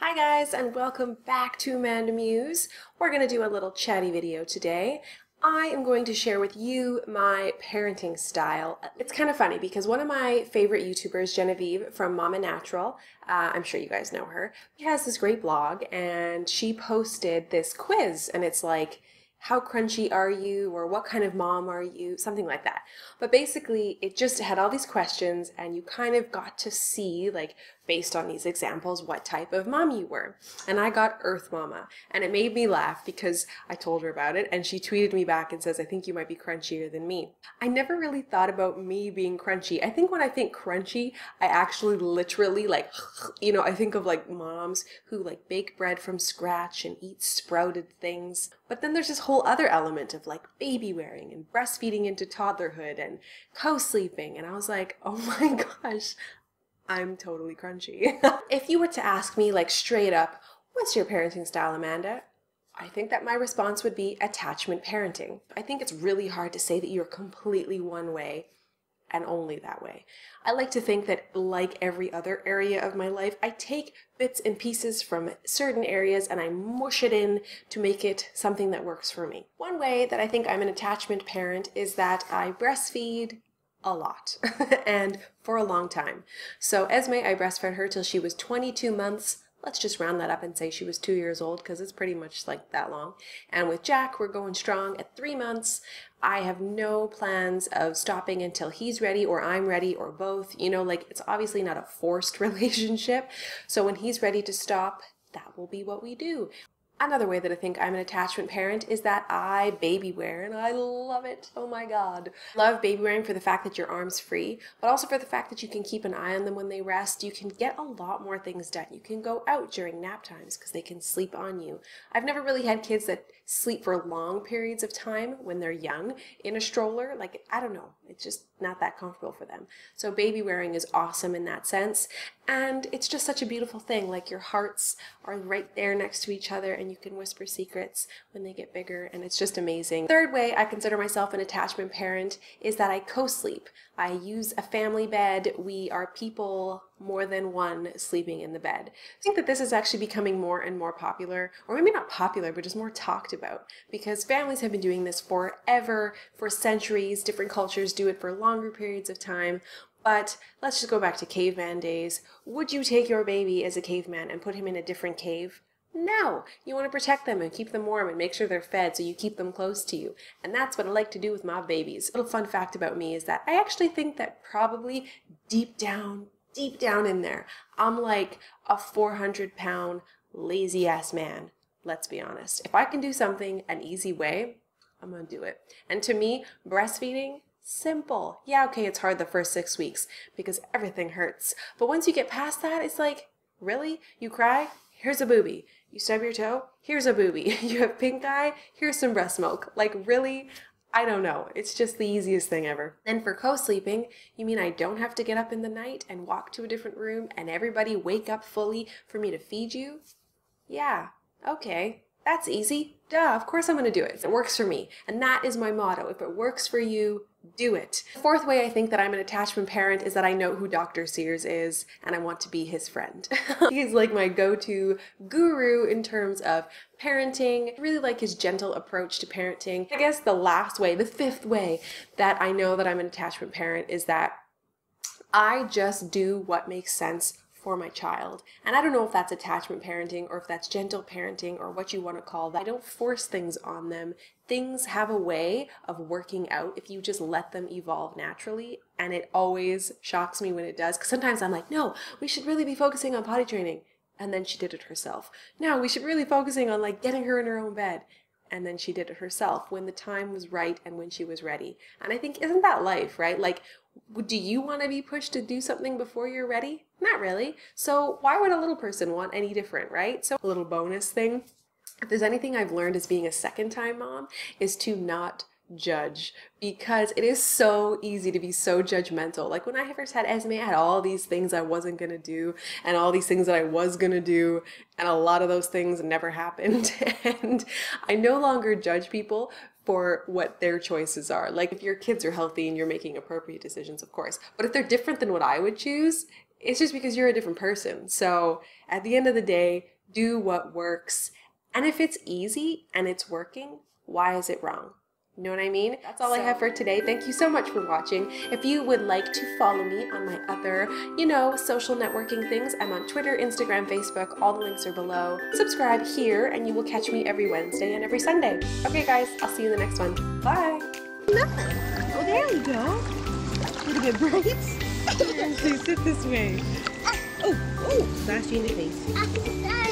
Hi guys, and welcome back to AmandaMuse. We're going to do a little chatty video today. I am going to share with you my parenting style. It's kind of funny because one of my favorite YouTubers, Genevieve from Mama Natural, I'm sure you guys know her, she has this great blog and she posted this quiz and it's like, how crunchy are you, or what kind of mom are you, something like that. But basically it just had all these questions and you kind of got to see, like, based on these examples, what type of mom you were. And I got Earth Mama, and it made me laugh because I told her about it and she tweeted me back and says, I think you might be crunchier than me. I never really thought about me being crunchy. I think when I think crunchy, I actually literally like, I think of like moms who like bake bread from scratch and eat sprouted things. But then there's this whole other element of like baby wearing and breastfeeding into toddlerhood and co-sleeping. And I was like, oh my gosh, I'm totally crunchy. If you were to ask me like straight up, what's your parenting style, Amanda? I think that my response would be attachment parenting. I think it's really hard to say that you're completely one way and only that way. I like to think that, like every other area of my life, I take bits and pieces from certain areas and I mush it in to make it something that works for me. One way that I think I'm an attachment parent is that I breastfeed a lot and for a long time. So Esme, I breastfed her till she was 22 months. Let's just round that up and say she was 2 years old because it's pretty much like that long. And with Jack, we're going strong at 3 months. I have no plans of stopping until he's ready or I'm ready or both. Like, it's obviously not a forced relationship. So when he's ready to stop, that will be what we do. Another way that I think I'm an attachment parent is that I baby wear, and I love it. Oh my God. Love baby wearing for the fact that your arm's free, but also for the fact that you can keep an eye on them when they rest. You can get a lot more things done. You can go out during nap times because they can sleep on you. I've never really had kids that sleep for long periods of time when they're young in a stroller. Like, I don't know. It's just not that comfortable for them. So baby wearing is awesome in that sense. And it's just such a beautiful thing. Like, your hearts are right there next to each other and you can whisper secrets when they get bigger, and it's just amazing. Third way I consider myself an attachment parent is that I co-sleep. I use a family bed. We are people more than one sleeping in the bed. I think that this is actually becoming more and more popular, or maybe not popular, but just more talked about, because families have been doing this forever, for centuries. Different cultures do it for longer periods of time. But let's just go back to caveman days. Would you take your baby as a caveman and put him in a different cave? No, you want to protect them and keep them warm and make sure they're fed, so you keep them close to you. And that's what I like to do with my babies. A little fun fact about me is that I actually think that probably deep down in there, I'm like a 400-pound lazy ass man. Let's be honest. If I can do something an easy way, I'm gonna do it. And to me, breastfeeding, simple. Yeah, okay, it's hard the first 6 weeks because everything hurts. But once you get past that, it's like, really? You cry? Here's a boobie. You stub your toe? Here's a boobie. You have pink eye? Here's some breast milk. Like, really? I don't know. It's just the easiest thing ever. And for co-sleeping, you mean I don't have to get up in the night and walk to a different room and everybody wake up fully for me to feed you? Yeah, okay. That's easy. Duh, of course I'm going to do it. It works for me. And that is my motto. If it works for you, do it. The fourth way I think that I'm an attachment parent is that I know who Dr. Sears is and I want to be his friend. He's like my go-to guru in terms of parenting. I really like his gentle approach to parenting. I guess the last way, the fifth way that I know that I'm an attachment parent is that I just do what makes sense for my child. And I don't know if that's attachment parenting or if that's gentle parenting or what you want to call that. I don't force things on them. Things have a way of working out if you just let them evolve naturally. And it always shocks me when it does, because sometimes I'm like, no, we should really be focusing on potty training. And then she did it herself. No, we should really focusing on like getting her in her own bed. And then she did it herself when the time was right and when she was ready. And I think, isn't that life, right? Like, do you want to be pushed to do something before you're ready? Not really. So why would a little person want any different, right? So a little bonus thing, if there's anything I've learned as being a second-time mom, is to not judge, because it is so easy to be so judgmental. Like when I first had Esme, I had all these things I wasn't gonna do and all these things that I was gonna do, and a lot of those things never happened. And I no longer judge people for what their choices are. Like if your kids are healthy and you're making appropriate decisions, of course, but if they're different than what I would choose, it's just because you're a different person. So at the end of the day, do what works. And if it's easy and it's working, why is it wrong? You know what I mean? That's all I have for today. Thank you so much for watching. If you would like to follow me on my other, social networking things, I'm on Twitter, Instagram, Facebook. All the links are below. Subscribe here and you will catch me every Wednesday and every Sunday. Okay guys, I'll see you in the next one. Bye. Nothing. Oh, there you go. Little bit bright. So sit this way. Oh, flash you in the face.